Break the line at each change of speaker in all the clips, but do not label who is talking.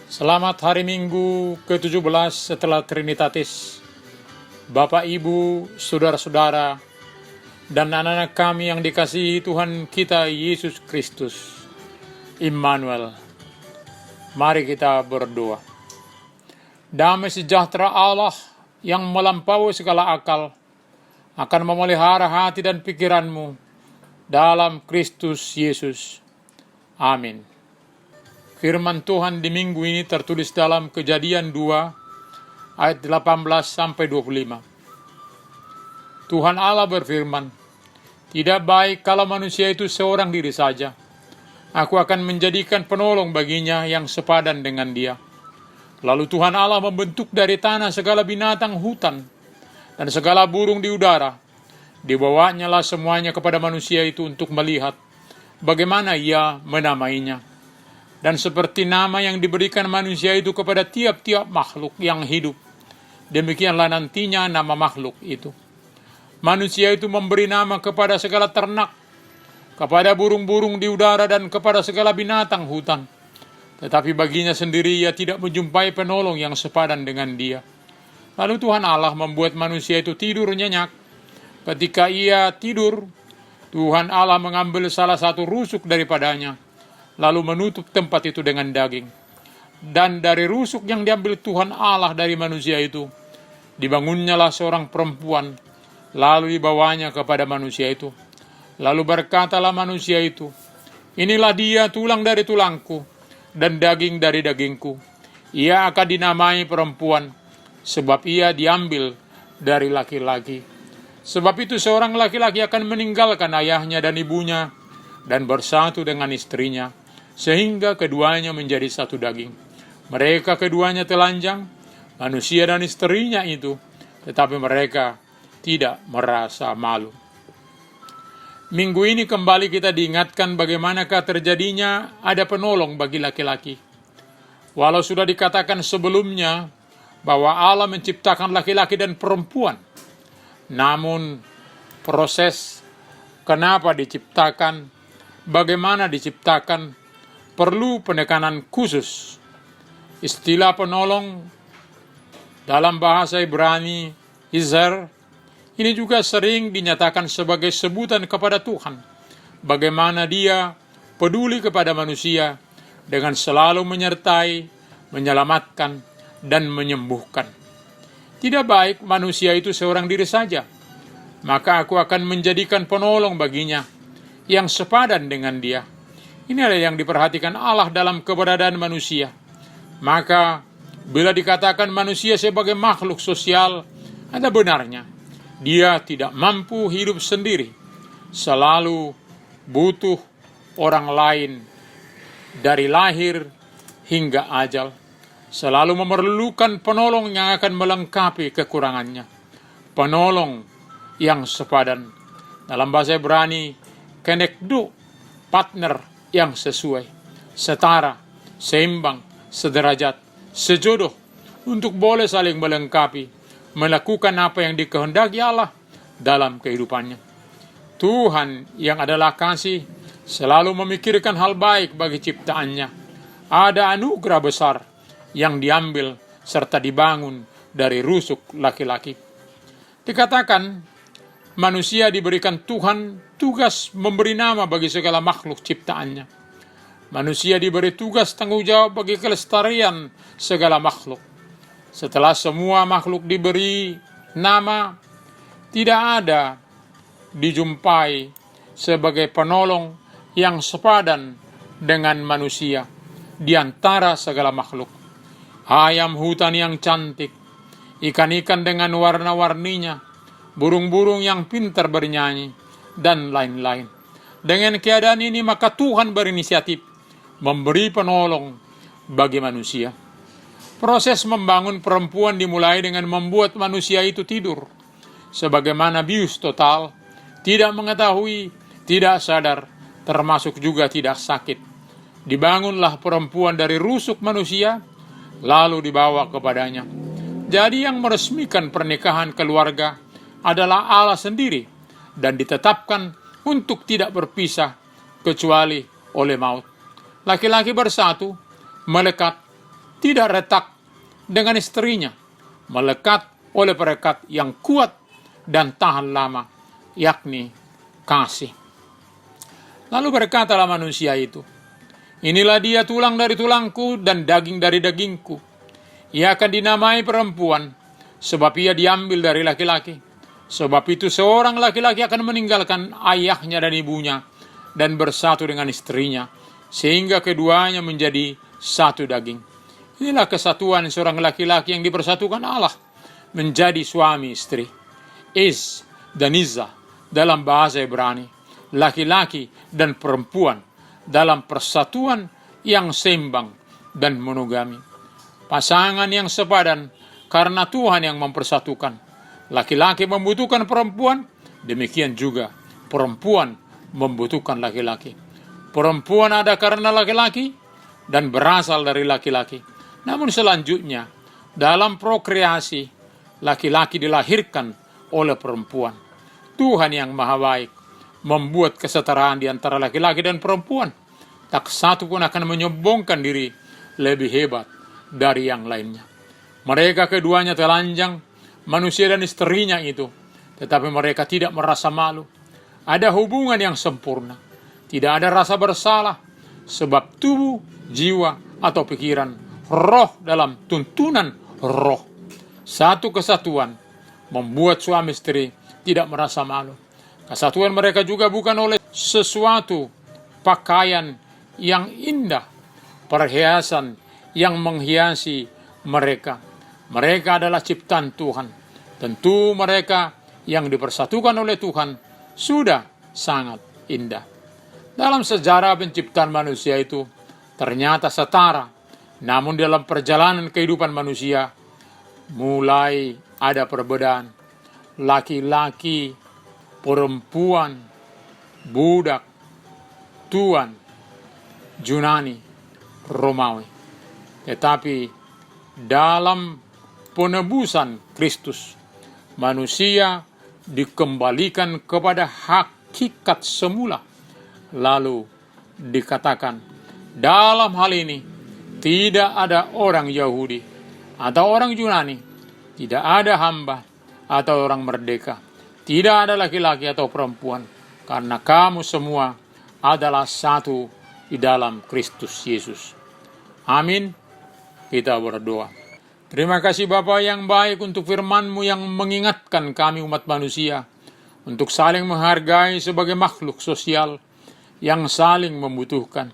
Selamat hari Minggu ke-17 setelah Trinitatis. Bapak, Ibu, Saudara-saudara, dan anak-anak kami yang dikasihi Tuhan kita Yesus Kristus, Immanuel. Mari kita berdoa. Damai sejahtera Allah yang melampaui segala akal akan memelihara hati dan pikiranmu dalam Kristus Yesus. Amin. Firman Tuhan di minggu ini tertulis dalam Kejadian 2 ayat 18 sampai 25. Tuhan Allah berfirman, "Tidak baik kalau manusia itu seorang diri saja. Aku akan menjadikan penolong baginya yang sepadan dengan dia." Lalu Tuhan Allah membentuk dari tanah segala binatang hutan dan segala burung di udara. Dibawanyalah semuanya kepada manusia itu untuk melihat bagaimana ia menamainya. Dan seperti nama yang diberikan manusia itu kepada tiap-tiap makhluk yang hidup, demikianlah nantinya nama makhluk itu. Manusia itu memberi nama kepada segala ternak, kepada burung-burung di udara, dan kepada segala binatang hutan. Tetapi baginya sendiri ia tidak menjumpai penolong yang sepadan dengan dia. Lalu Tuhan Allah membuat manusia itu tidur nyenyak. Ketika ia tidur, Tuhan Allah mengambil salah satu rusuk daripadanya, lalu menutup tempat itu dengan daging. Dan dari rusuk yang diambil Tuhan Allah dari manusia itu, dibangunnyalah seorang perempuan, lalu dibawanya kepada manusia itu. Lalu berkatalah manusia itu, "Inilah dia, tulang dari tulangku, dan daging dari dagingku. Ia akan dinamai perempuan, sebab ia diambil dari laki-laki. Sebab itu seorang laki-laki akan meninggalkan ayahnya dan ibunya, dan bersatu dengan istrinya, sehingga keduanya menjadi satu daging. Mereka keduanya telanjang, manusia dan istrinya itu, tetapi mereka tidak merasa malu." Minggu ini kembali kita diingatkan bagaimanakah terjadinya ada penolong bagi laki-laki. Walau sudah dikatakan sebelumnya bahwa Allah menciptakan laki-laki dan perempuan, namun proses kenapa diciptakan, bagaimana diciptakan, perlu penekanan khusus. Istilah penolong dalam bahasa Ibrani, Izer, ini juga sering dinyatakan sebagai sebutan kepada Tuhan, bagaimana dia peduli kepada manusia dengan selalu menyertai, menyelamatkan, dan menyembuhkan. Tidak baik manusia itu seorang diri saja, maka aku akan menjadikan penolong baginya yang sepadan dengan dia. Ini adalah yang diperhatikan Allah dalam keberadaan manusia. Maka bila dikatakan manusia sebagai makhluk sosial, ada benarnya. Dia tidak mampu hidup sendiri, selalu butuh orang lain dari lahir hingga ajal. Selalu memerlukan penolong yang akan melengkapi kekurangannya. Penolong yang sepadan. Dalam bahasa Ibrani, kenekdu, partner yang sesuai, setara, seimbang, sederajat, sejodoh, untuk boleh saling melengkapi, melakukan apa yang dikehendaki Allah dalam kehidupannya. Tuhan yang adalah kasih selalu memikirkan hal baik bagi ciptaannya. Ada anugerah besar yang diambil serta dibangun dari rusuk laki-laki. Dikatakan manusia diberikan Tuhan tugas memberi nama bagi segala makhluk ciptaannya. Manusia diberi tugas tanggung jawab bagi kelestarian segala makhluk. Setelah semua makhluk diberi nama, tidak ada dijumpai sebagai penolong yang sepadan dengan manusia di antara segala makhluk. Ayam hutan yang cantik, ikan-ikan dengan warna-warninya, burung-burung yang pintar bernyanyi, dan lain-lain. Dengan keadaan ini maka Tuhan berinisiatif memberi penolong bagi manusia. Proses membangun perempuan dimulai dengan membuat manusia itu tidur, sebagaimana bius total, tidak mengetahui, tidak sadar, termasuk juga tidak sakit. Dibangunlah perempuan dari rusuk manusia, lalu dibawa kepadanya. Jadi yang meresmikan pernikahan keluarga adalah Allah sendiri, dan ditetapkan untuk tidak berpisah kecuali oleh maut. Laki-laki bersatu, melekat, tidak retak dengan istrinya, melekat oleh perekat yang kuat dan tahan lama, yakni kasih. Lalu berkatalah manusia itu, inilah dia tulang dari tulangku dan daging dari dagingku. Ia akan dinamai perempuan, sebab ia diambil dari laki-laki. Sebab itu seorang laki-laki akan meninggalkan ayahnya dan ibunya, dan bersatu dengan istrinya, sehingga keduanya menjadi satu daging. Inilah kesatuan seorang laki-laki yang dipersatukan Allah, menjadi suami istri. Is dan Izzah dalam bahasa Ibrani, laki-laki dan perempuan dalam persatuan yang seimbang dan monogami. Pasangan yang sepadan karena Tuhan yang mempersatukan. Laki-laki membutuhkan perempuan, demikian juga perempuan membutuhkan laki-laki. Perempuan ada karena laki-laki dan berasal dari laki-laki. Namun selanjutnya, dalam prokreasi, laki-laki dilahirkan oleh perempuan. Tuhan yang maha baik membuat kesetaraan di antara laki-laki dan perempuan. Tak satu pun akan menyombongkan diri lebih hebat dari yang lainnya. Mereka keduanya telanjang, manusia dan istrinya itu, tetapi mereka tidak merasa malu. Ada hubungan yang sempurna, tidak ada rasa bersalah, sebab tubuh, jiwa, atau pikiran, roh dalam tuntunan roh. Satu kesatuan membuat suami istri tidak merasa malu. Kesatuan mereka juga bukan oleh sesuatu pakaian yang indah, perhiasan yang menghiasi mereka. Mereka adalah ciptaan Tuhan. Tentu mereka yang dipersatukan oleh Tuhan sudah sangat indah. Dalam sejarah penciptaan manusia itu ternyata setara. Namun dalam perjalanan kehidupan manusia mulai ada perbedaan. Laki-laki, perempuan, budak, tuan, Yunani, Romawi. Tetapi dalam penebusan Kristus, manusia dikembalikan kepada hakikat semula. Lalu dikatakan, dalam hal ini tidak ada orang Yahudi atau orang Yunani, tidak ada hamba atau orang merdeka, tidak ada laki-laki atau perempuan, karena kamu semua adalah satu di dalam Kristus Yesus. Amin. Kita berdoa. Terima kasih Bapa yang baik untuk firman-Mu yang mengingatkan kami umat manusia untuk saling menghargai sebagai makhluk sosial yang saling membutuhkan.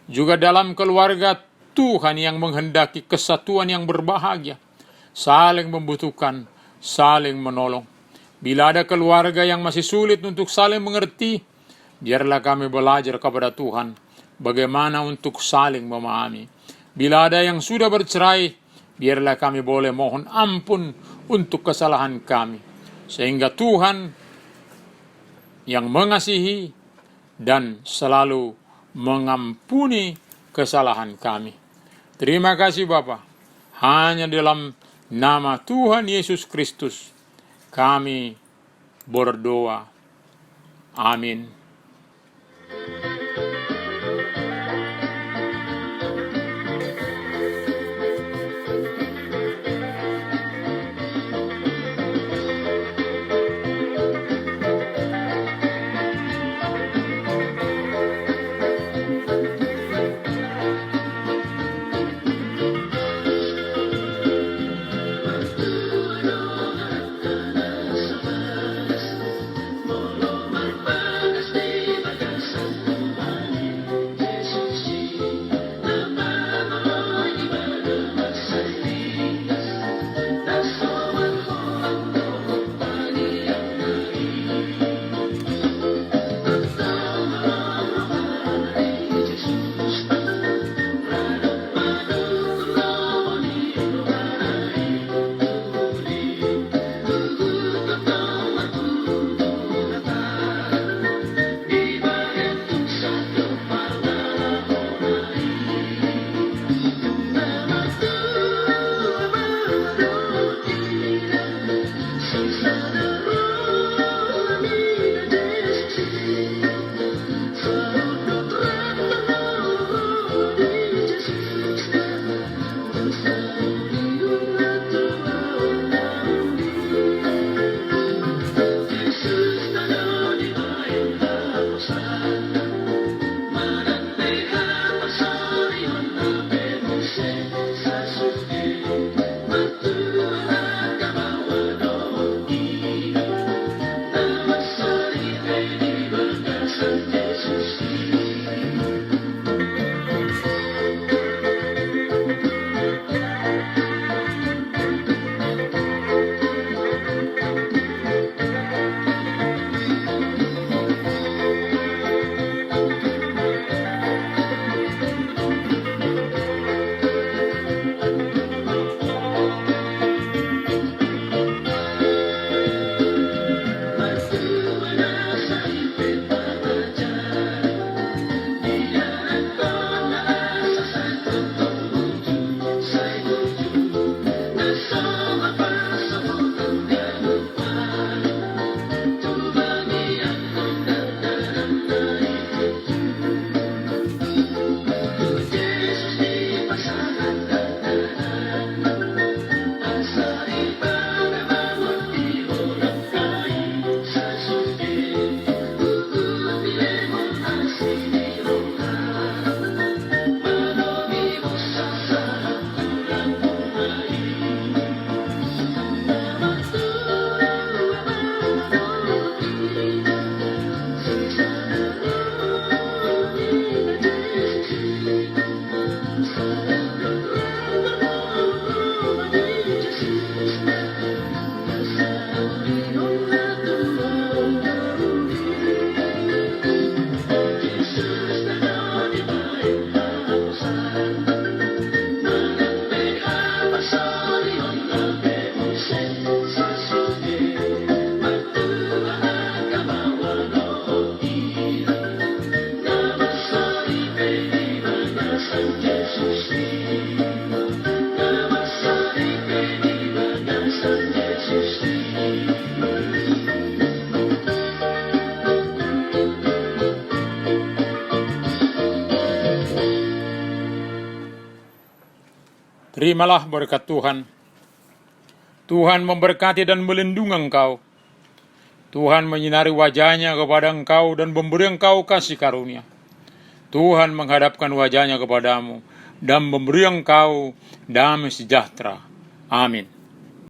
Juga dalam keluarga Tuhan yang menghendaki kesatuan yang berbahagia, saling membutuhkan, saling menolong. Bila ada keluarga yang masih sulit untuk saling mengerti, biarlah kami belajar kepada Tuhan bagaimana untuk saling memahami. Bila ada yang sudah bercerai, biarlah kami boleh mohon ampun untuk kesalahan kami, sehingga Tuhan yang mengasihi dan selalu mengampuni kesalahan kami. Terima kasih Bapa. Hanya dalam nama Tuhan Yesus Kristus kami berdoa. Amin. Terimalah berkat Tuhan. Tuhan memberkati dan melindungi engkau. Tuhan menyinari wajahnya kepada engkau dan memberi engkau kasih karunia. Tuhan menghadapkan wajahnya kepadamu dan memberi engkau damai sejahtera. Amin.